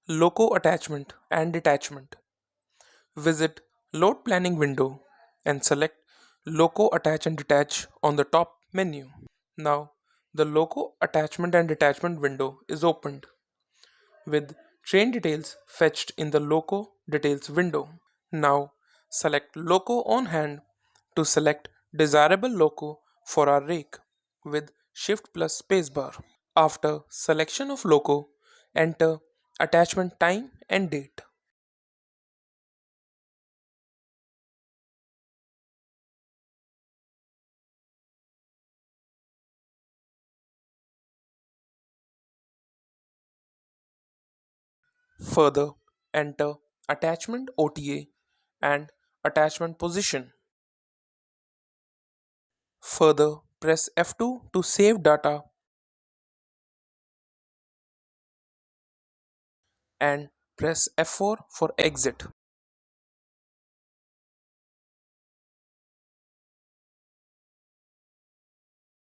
Loco attachment and detachment. Visit Load Planning window and select Loco Attach and Detach on the top menu. Now, the Loco Attachment and Detachment window is opened with train details fetched in the Loco Details window. Now, select Loco on hand to select desirable loco for our rake with Shift plus spacebar. After selection of loco, enter attachment time and date. Further, enter attachment OTA and attachment position. Further, press F2 to save data and press F4 for exit.